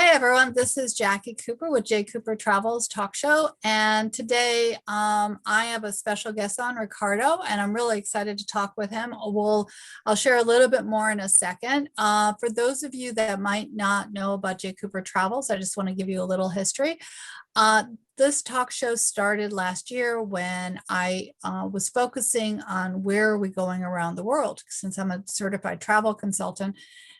Hey everyone, this is Jackie Cooper with J. Cooper Travels Talk Show. And today I have a special guest on, Ricardo, and I'm really excited to talk with him. I'll share a little bit more in a second. For those of you that might not know about J. Cooper Travels, I just want to give you a little history. This talk show started last year when I was focusing on where are we going around the world, since I'm a certified travel consultant.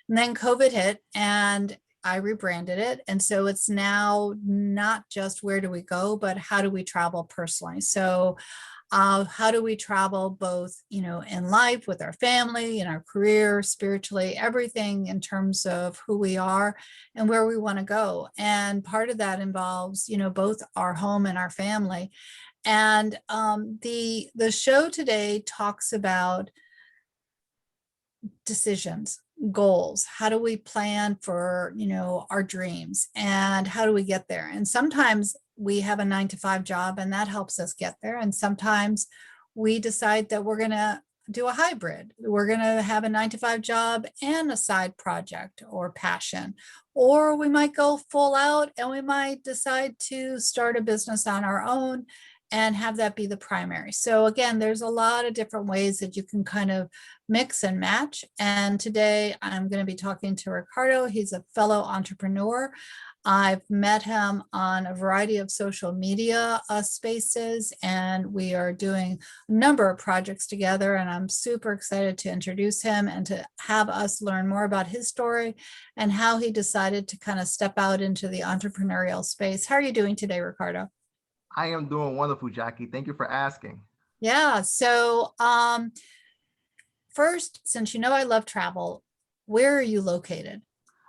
And then COVID hit and I rebranded it. And so it's now not just where do we go, but how do we travel personally? So how do we travel both, in life with our family, in our career, spiritually, everything in terms of who we are and where we want to go. And part of that involves, both our home and our family. And the show today talks about decisions, goals. How do we plan for, our dreams, and how do we get there? And sometimes we have a 9-to-5 job and that helps us get there. And sometimes we decide that we're going to do a hybrid. We're going to have a 9-to-5 job and a side project or passion, or we might go full out and we might decide to start a business on our own and have that be the primary. So again, there's a lot of different ways that you can kind of mix and match. And today I'm going to be talking to Ricardo. He's a fellow entrepreneur. I've met him on a variety of social media spaces, and we are doing a number of projects together. And I'm super excited to introduce him and to have us learn more about his story and how he decided to kind of step out into the entrepreneurial space. How are you doing today, Ricardo? I am doing wonderful, Jackie. Thank you for asking. Yeah. So first, since I love travel, where are you located?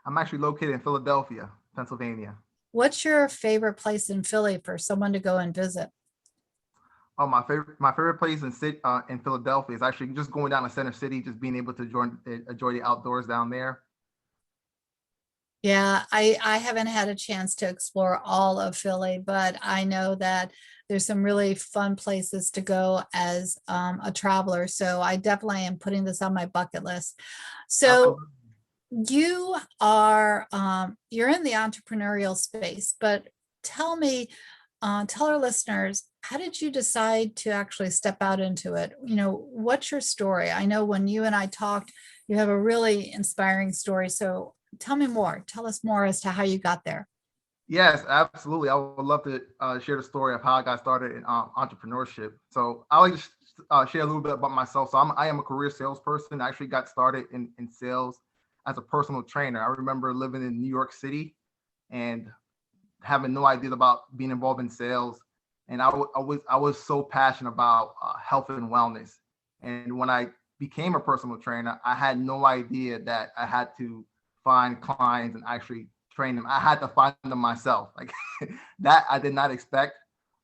I'm actually located in Philadelphia, Pennsylvania. What's your favorite place in Philly for someone to go and visit? Oh, my favorite place in Philadelphia is actually just going down to Center City, just being able to enjoy the outdoors down there. Yeah, I haven't had a chance to explore all of Philly, but I know that there's some really fun places to go as a traveler. So I definitely am putting this on my bucket list. So Absolutely. you're in the entrepreneurial space, but tell me, tell our listeners, how did you decide to actually step out into it? What's your story? I know when you and I talked, you have a really inspiring story. So tell me more. Tell us more as to how you got there. Yes, absolutely. I would love to share the story of how I got started in entrepreneurship. So I'll just share a little bit about myself. So I am a career salesperson. I actually got started in sales as a personal trainer. I remember living in New York City and having no idea about being involved in sales. And I was so passionate about health and wellness. And when I became a personal trainer, I had no idea that I had to find clients and actually train them. I had to find them myself. Like that I did not expect.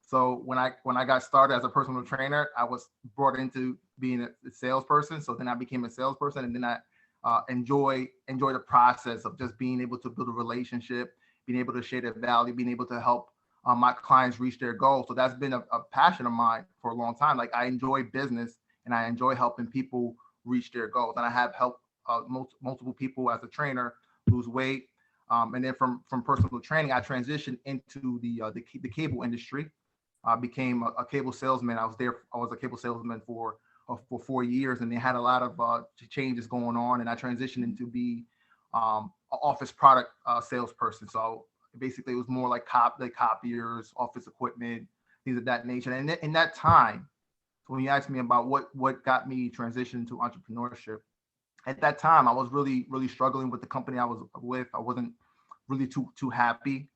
So when I got started as a personal trainer, I was brought into being a salesperson. So then I became a salesperson, and then I enjoy the process of just being able to build a relationship, being able to share their value, being able to help my clients reach their goals. So that's been a passion of mine for a long time. Like I enjoy business and I enjoy helping people reach their goals. And I have helped multiple people as a trainer lose weight. And then from personal training, I transitioned into the cable industry. I became a cable salesman. I was a cable salesman for 4 years, and they had a lot of changes going on. And I transitioned into be an office product salesperson. So basically, it was more like copiers, office equipment, things of that nature. And in that time, so when you asked me about what got me transitioned to entrepreneurship, at that time, I was really, really struggling with the company I was with. I wasn't really too happy.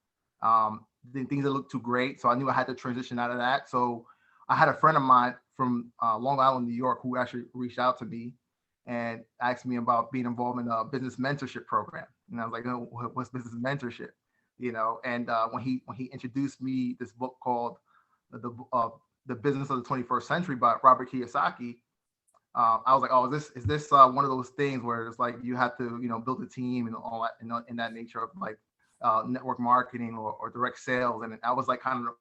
Things that looked too great. So I knew I had to transition out of that. So I had a friend of mine from Long Island, New York, who actually reached out to me and asked me about being involved in a business mentorship program. And I was like, oh, what's business mentorship? And when he introduced me this book called the Business of the 21st Century by Robert Kiyosaki, I was like, oh, is this one of those things where it's like you have to, build a team and all that, in that nature of like network marketing or direct sales. And I was like kind of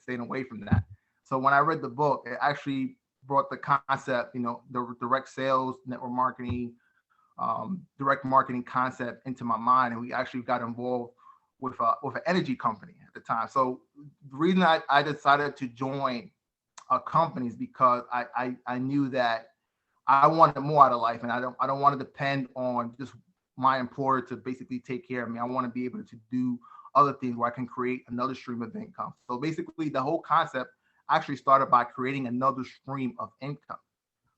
staying away from that. So when I read the book, it actually brought the concept, the direct sales, network marketing, direct marketing concept into my mind. And we actually got involved with an energy company at the time. So the reason I decided to join a company is because I knew that I wanted more out of life, and I don't want to depend on just my employer to basically take care of me. I want to be able to do other things where I can create another stream of income. So basically, the whole concept actually started by creating another stream of income.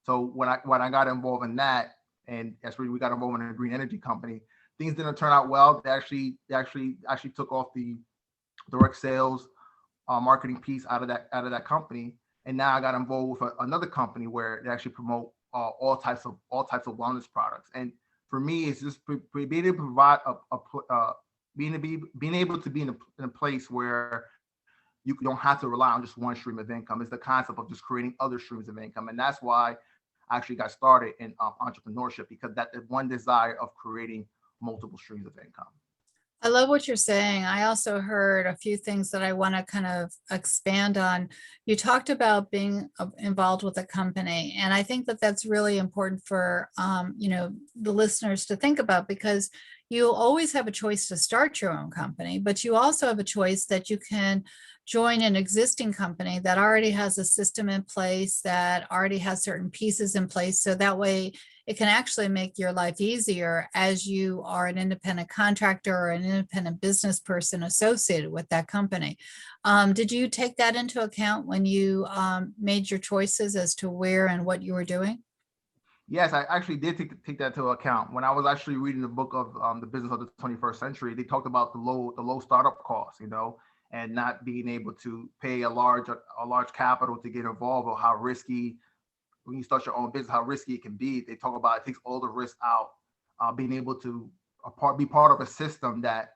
So when I got involved in that, and that's where we got involved in a green energy company, things didn't turn out well. They actually took off the direct sales marketing piece out of that company, and now I got involved with another company where they actually promote all types of wellness products. And for me, it's just being able to provide being able to be in a place where you don't have to rely on just one stream of income. It's the concept of just creating other streams of income, and that's why I actually got started in entrepreneurship, because that one desire of creating multiple streams of income. I love what you're saying. I also heard a few things that I want to kind of expand on. You talked about being involved with a company, and I think that that's really important for the listeners to think about, because you always have a choice to start your own company, but you also have a choice that you can join an existing company that already has a system in place, that already has certain pieces in place. So that way it can actually make your life easier as you are an independent contractor or an independent business person associated with that company. Did you take that into account when you made your choices as to where and what you were doing? Yes, I actually did take that into account. When I was actually reading the book of the business of the 21st century, they talked about the low startup costs, and not being able to pay a large capital to get involved, or how risky when you start your own business, how risky it can be. They talk about it takes all the risk out, being able to be part of a system that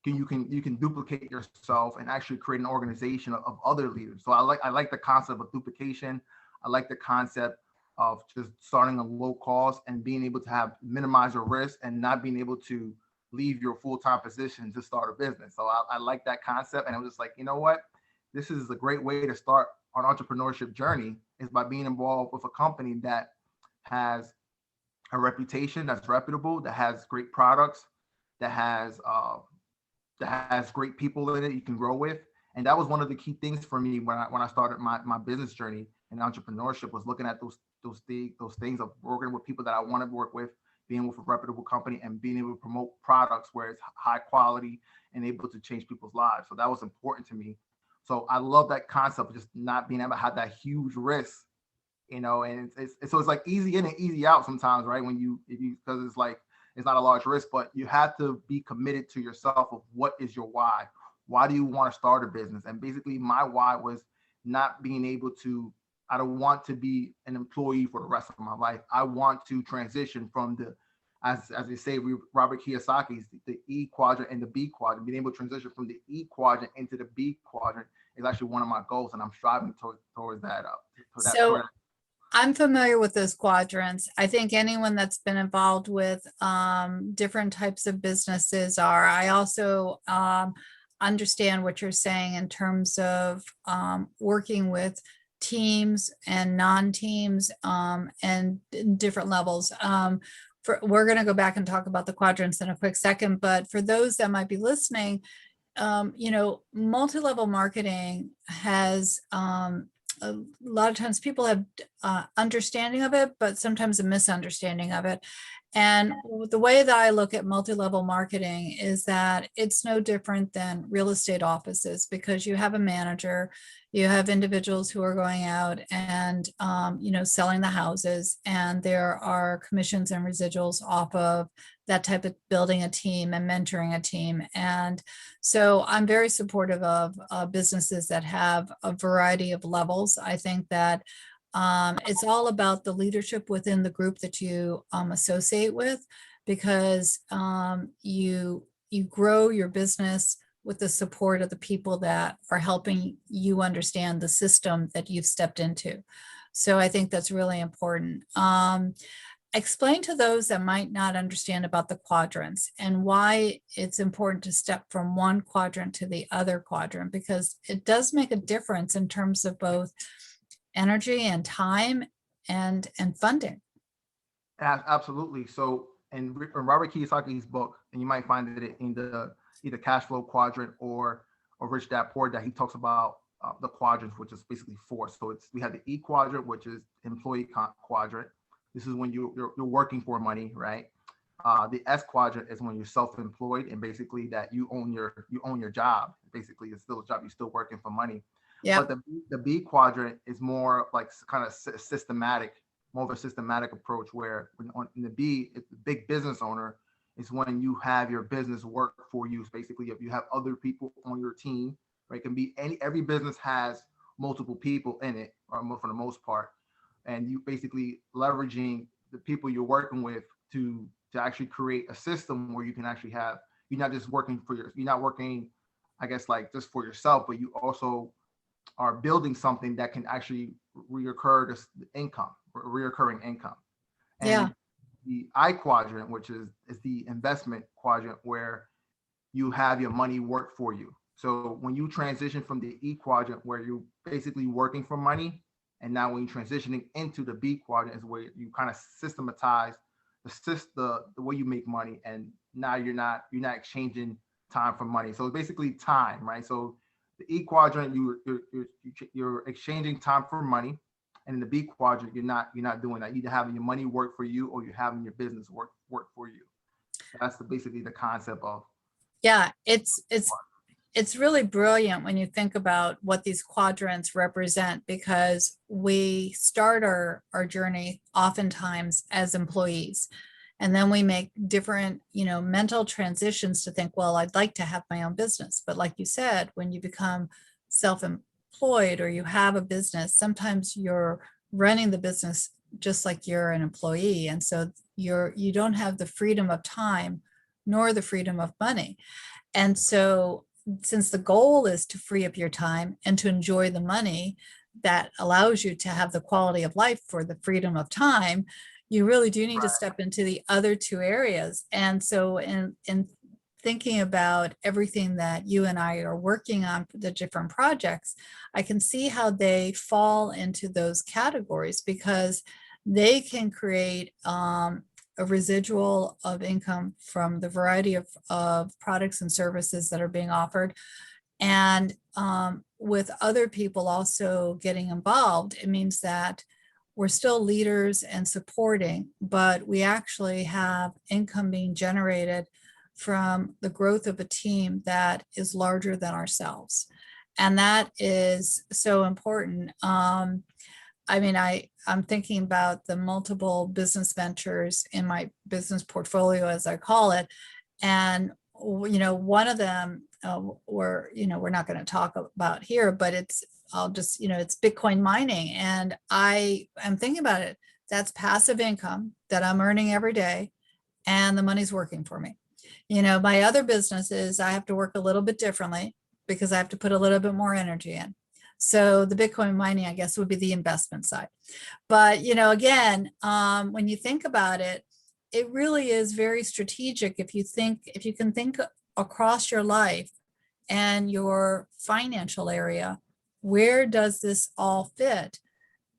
you can duplicate yourself and actually create an organization of other leaders. So I like the concept of duplication. I like the concept of just starting a low cost and being able to have minimize your risk and not being able to leave your full-time position to start a business. So I like that concept, and I was just like, you know what, this is a great way to start an entrepreneurship journey, is by being involved with a company that has a reputation that's reputable, that has great products, that has great people in it you can grow with. And that was one of the key things for me when I started my business journey in entrepreneurship, was looking at those things of working with people that I want to work with, being with a reputable company, and being able to promote products where it's high quality and able to change people's lives. So that was important to me. So I love that concept of just not being able to have that huge risk, and so it's like easy in and easy out sometimes, right? Because it's like, it's not a large risk, but you have to be committed to yourself of what is your why. Why do you want to start a business? And basically my why was not being able to, I don't want to be an employee for the rest of my life. I want to transition from as they say, Robert Kiyosaki's the E quadrant and the B quadrant. Being able to transition from the E quadrant into the B quadrant is actually one of my goals, and I'm striving towards that. So I'm familiar with those quadrants. I think anyone that's been involved with different types of businesses are. I also understand what you're saying in terms of working with teams and non-teams and different levels. We're going to go back and talk about the quadrants in a quick second, but for those that might be listening, multi-level marketing has a lot of times people have understanding of it, but sometimes a misunderstanding of it. And the way that I look at multi-level marketing is that it's no different than real estate offices, because you have a manager, you have individuals who are going out and selling the houses, and there are commissions and residuals off of that type of building a team and mentoring a team. And so I'm very supportive of businesses that have a variety of levels. I think that it's all about the leadership within the group that you associate with, because you grow your business with the support of the people that are helping you understand the system that you've stepped into. So I think that's really important. Explain to those that might not understand about the quadrants and why it's important to step from one quadrant to the other quadrant, because it does make a difference in terms of both energy and time and funding. Absolutely. So in Robert Kiyosaki's book, and you might find it in either cash flow quadrant or Rich Dad Poor Dad. He talks about the quadrants, which is basically four. So we have the E quadrant, which is employee quadrant. This is when you're working for money, right? The S quadrant is when you're self-employed, and basically that you own your job. Basically, it's still a job. You're still working for money. Yeah. But the B quadrant is more like kind of systematic, more of a systematic approach, where in the B, it's the big business owner, is when you have your business work for you. So basically, if you have other people on your team, right? It can be every business has multiple people in it, or for the most part, and you basically leveraging the people you're working with to actually create a system where you can actually have, you're not just working you're not working, I guess, like just for yourself, but you also are building something that can actually reoccur this reoccurring income. Yeah. And the I quadrant, which is the investment quadrant, where you have your money work for you. So when you transition from the E quadrant, where you're basically working for money, and now when you're transitioning into the B quadrant is where you kind of systematize the way you make money, and now you're not exchanging time for money. So it's basically time, right? So the E quadrant, you're exchanging time for money, and in the B quadrant, you're not doing that. You're either having your money work for you, or you're having your business work for you. That's basically the concept of. Yeah, it's really brilliant when you think about what these quadrants represent, because we start our journey oftentimes as employees, and then we make different, mental transitions to think, well, I'd like to have my own business. But like you said, when you become self-employed or you have a business, sometimes you're running the business just like you're an employee, and so you don't have the freedom of time nor the freedom of money. And so since the goal is to free up your time and to enjoy the money that allows you to have the quality of life for the freedom of time, you really do need to step into the other two areas. And so in thinking about everything that you and I are working on, the different projects, I can see how they fall into those categories, because they can create a residual of income from the variety of products and services that are being offered. And with other people also getting involved, it means that we're still leaders and supporting, but we actually have income being generated from the growth of a team that is larger than ourselves. And that is so important. I'm thinking about the multiple business ventures in my business portfolio, as I call it. And, one of them we're not going to talk about here, but it's Bitcoin mining. And I am thinking about it. That's passive income that I'm earning every day, and the money's working for me. My other businesses, I have to work a little bit differently because I have to put a little bit more energy in. So the Bitcoin mining, I guess, would be the investment side. But, again, when you think about it, it really is very strategic. If you can think across your life and your financial area, where does this all fit?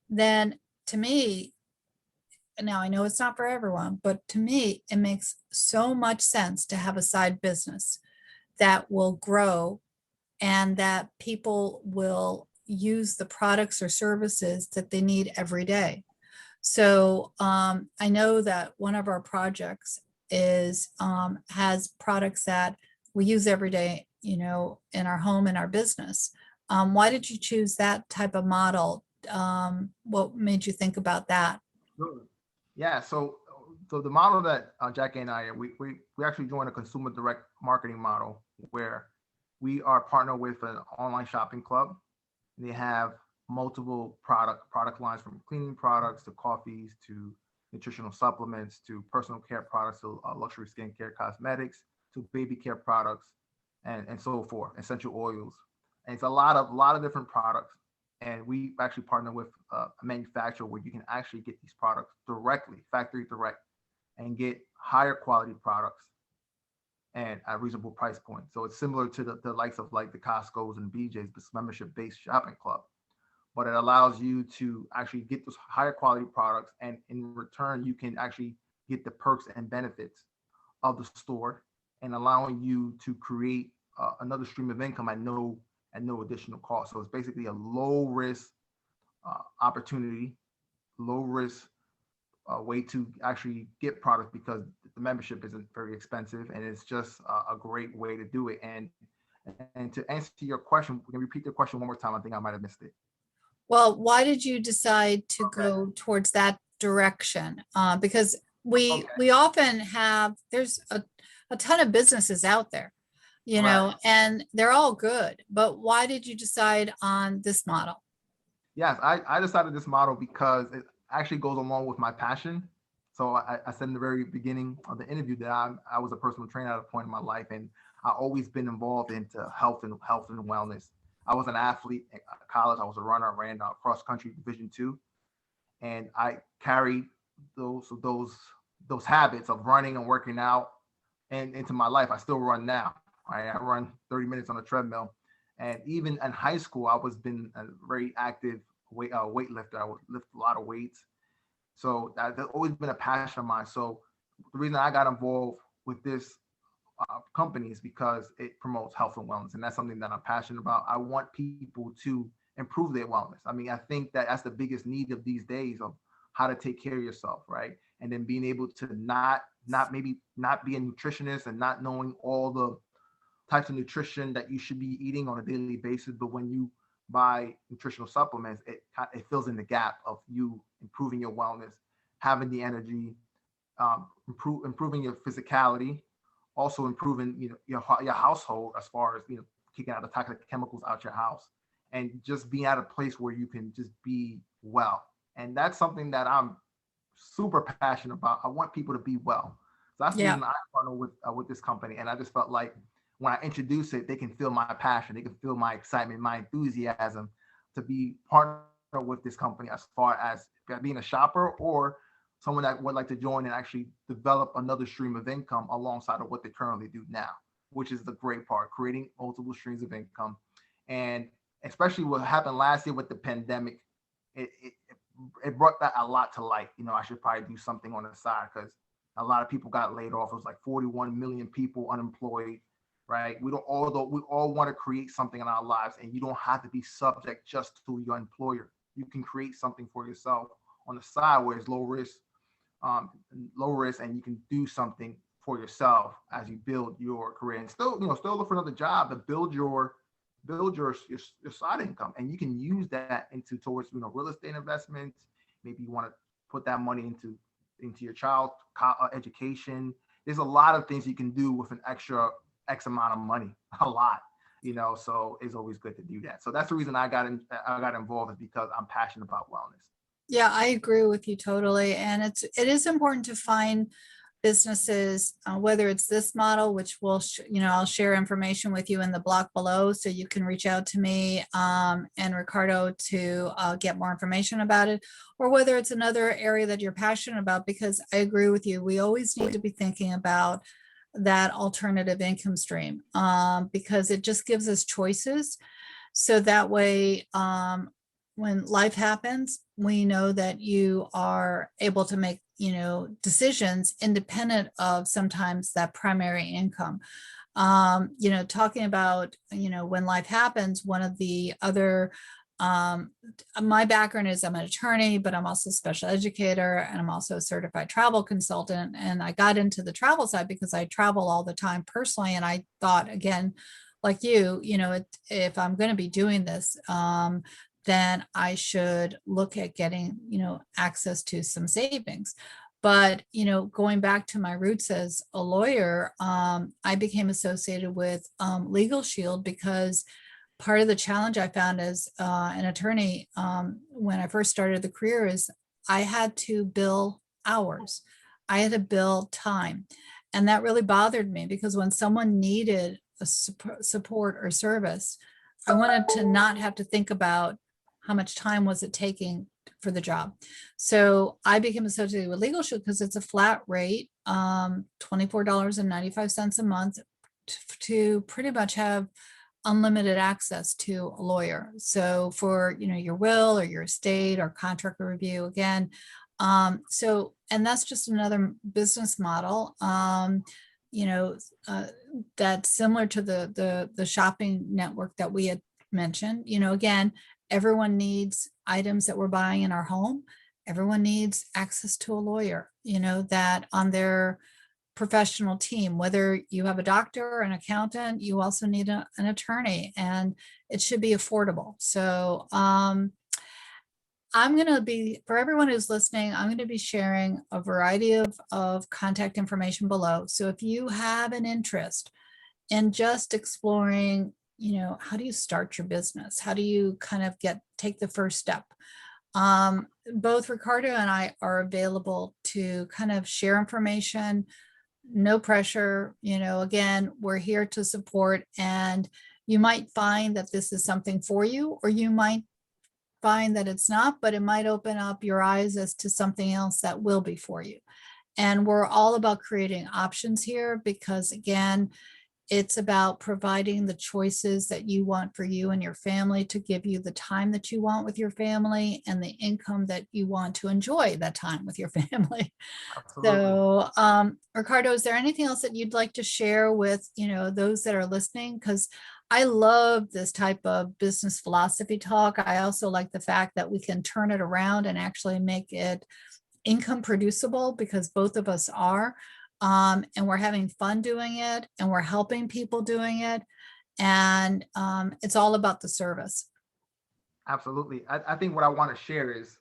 Then to me, now I know it's not for everyone, but to me, it makes so much sense to have a side business that will grow and that people will use the products or services that they need every day. So I know that one of our projects has products that we use every day, in our home and our business. Why did you choose that type of model? What made you think about that? Sure. Yeah, so the model that Jackie and I, we actually joined a consumer direct marketing model where we are partnered with an online shopping club. They have multiple product lines, from cleaning products to coffees to nutritional supplements to personal care products to luxury skincare, cosmetics to baby care products, and so forth, essential oils. And it's a lot of different products. And we actually partner with a manufacturer where you can actually get these products directly, factory direct, and get higher quality products and at reasonable price point. So it's similar to the likes of like the Costco's and BJ's, this membership-based shopping club. But it allows you to actually get those higher quality products, and in return, you can actually get the perks and benefits of the store, and allowing you to create another stream of income at no additional cost. So it's basically a low risk opportunity, low risk way to actually get products, because the membership isn't very expensive, and it's just a great way to do it. And to answer your question, we can repeat the question one more time. I think I might have missed it. Well, why did you decide to Okay. go towards that direction? Because Okay. we often have, there's a ton of businesses out there, you know, Right. and they're all good, but why did you decide on this model? Yes, I decided this model because it actually goes along with my passion. So I said in the very beginning of the interview that I was a personal trainer at a point in my life, and I always been involved into health and wellness. I was an athlete at college. I was a runner. I ran cross country Division II, and I carried those habits of running and working out and into my life. I still run now. I run 30 minutes on a treadmill, and even in high school, I was been a very active weightlifter. I would lift a lot of weights. So that's always been a passion of mine. So the reason I got involved with this company is because it promotes health and wellness, and that's something that I'm passionate about. I want people to improve their wellness. I mean, I think that that's the biggest need of these days, of how to take care of yourself, right? And then being able to not be a nutritionist and not knowing all the types of nutrition that you should be eating on a daily basis. But when you buy nutritional supplements, it fills in the gap of you improving your wellness, having the energy, improving your physicality, also improving your household, as far as kicking out the toxic chemicals out your house, and just being at a place where you can just be well. And that's something that I'm super passionate about. I want people to be well. So that's the Yeah. reason I partner with this company. And I just felt like when I introduce it, they can feel my passion, they can feel my excitement, my enthusiasm to be partner with this company, as far as being a shopper or someone that would like to join and actually develop another stream of income alongside of what they currently do now, which is the great part, creating multiple streams of income. And especially what happened last year with the pandemic, it it brought that a lot to light. I should probably do something on the side, because a lot of people got laid off. It was like 41 million people unemployed, right? Although we all want to create something in our lives, and you don't have to be subject just to your employer. You can create something for yourself on the side where it's low risk, and you can do something for yourself as you build your career, and still look for another job to build your side income. And you can use that towards real estate investments. Maybe you want to put that money into your child education. There's a lot of things you can do with an extra X amount of money, a lot, so it's always good to do that. So that's the reason I got involved, is because I'm passionate about wellness. Yeah, I agree with you totally. And it is important to find businesses, whether it's this model, which I'll share information with you in the block below, so you can reach out to me and Ricardo to get more information about it, or whether it's another area that you're passionate about, because I agree with you. We always need to be thinking about that alternative income stream, because it just gives us choices. So that way, when life happens, we know that you are able to make, decisions independent of sometimes that primary income. Talking about, when life happens, one of the other, my background is I'm an attorney, but I'm also a special educator, and I'm also a certified travel consultant. And I got into the travel side because I travel all the time personally. And I thought, again, like if I'm going to be doing this, then I should look at getting, access to some savings. But, going back to my roots as a lawyer, I became associated with Legal Shield, because part of the challenge I found as an attorney when I first started the career is I had to bill hours. I had to bill time. And that really bothered me, because when someone needed a support or service, I wanted to not have to think about how much time was it taking for the job. So I became associated with Legal Shield because it's a flat rate, $24.95 a month, to pretty much have unlimited access to a lawyer. So for your will or your estate or contract review, again. And that's just another business model. you know, that's similar to the shopping network that we had mentioned. You know, again, everyone needs items that we're buying in our home. Everyone needs access to a lawyer, you know, that on their professional team, whether you have a doctor or an accountant, you also need an attorney, and it should be affordable. So I'm going to be, for everyone who's listening, I'm going to be sharing a variety of contact information below. So if you have an interest in just exploring, you know, how do you start your business? How do you kind of take the first step? Both Ricardo and I are available to kind of share information, no pressure. You know, again, we're here to support, and you might find that this is something for you, or you might find that it's not, but it might open up your eyes as to something else that will be for you. And we're all about creating options here, because again, it's about providing the choices that you want for you and your family, to give you the time that you want with your family and the income that you want to enjoy that time with your family. Absolutely. So, Ricardo, is there anything else that you'd like to share with, you know, those that are listening? Because I love this type of business philosophy talk. I also like the fact that we can turn it around and actually make it income producible, because both of us are. And we're having fun doing it, and we're helping people doing it. And it's all about the service. Absolutely. I think what I want to share is,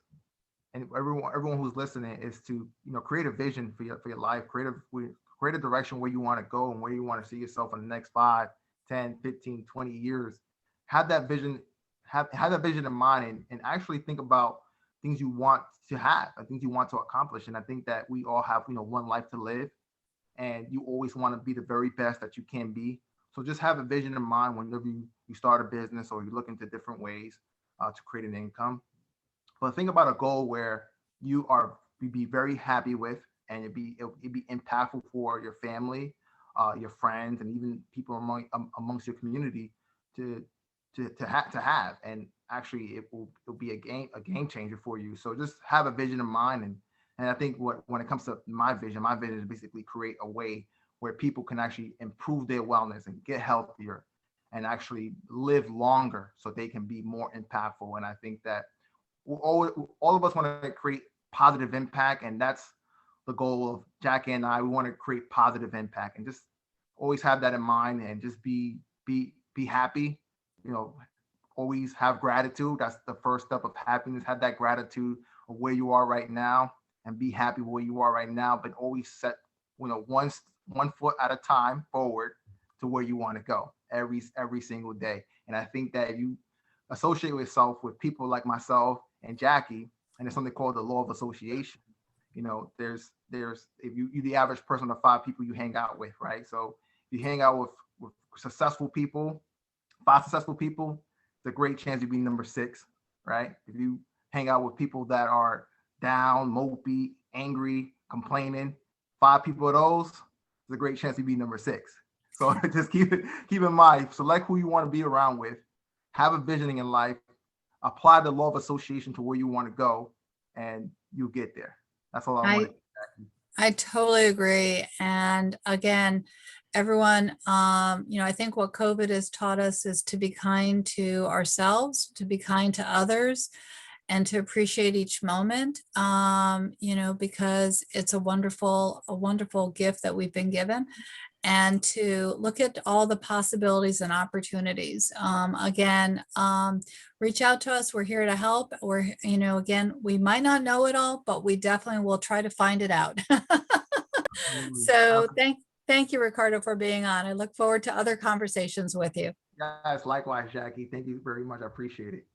and everyone who's listening, is to, you know, create a vision for your life, create a direction where you want to go and where you want to see yourself in the next 5, 10, 15, 20 years. Have that vision, have that vision in mind, and actually think about things you want to have and things you want to accomplish. And I think that we all have, you know, one life to live, and you always want to be the very best that you can be. So just have a vision in mind whenever you start a business or you look into different ways to create an income. But think about a goal where you be very happy with, and it'd be impactful for your family, your friends, and even people amongst your community to to have. And actually, it'll be a game changer for you. So just have a vision in mind, and I think when it comes to my vision is basically create a way where people can actually improve their wellness and get healthier and actually live longer so they can be more impactful. And I think that all of us want to create positive impact, and that's the goal of Jackie and I. We want to create positive impact, and just always have that in mind, and just be happy. You know, always have gratitude. That's the first step of happiness. Have that gratitude of where you are right now, and be happy where you are right now. But always set, you know, one foot at a time forward to where you want to go every single day. And I think that if you associate yourself with people like myself and Jackie, and there's something called the law of association. You know, there's if you're the average person of 5 people you hang out with, right? So you hang out with successful people, 5 successful people, it's a great chance you'll be number 6, right? If you hang out with people that are down, mopey, angry, complaining, 5 people of those, it's a great chance you'll be number 6. So just keep in mind, select who you want to be around with, have a vision in life, apply the law of association to where you want to go, and you'll get there. That's all I want to. I totally agree. And again, everyone, you know, I think what COVID has taught us is to be kind to ourselves, to be kind to others, and to appreciate each moment, you know, because it's a wonderful gift that we've been given, and to look at all the possibilities and opportunities. Again, reach out to us. We're here to help. We're, you know, again, we might not know it all, but we definitely will try to find it out. So thank you, Ricardo, for being on. I look forward to other conversations with you. Yes, likewise, Jackie. Thank you very much. I appreciate it.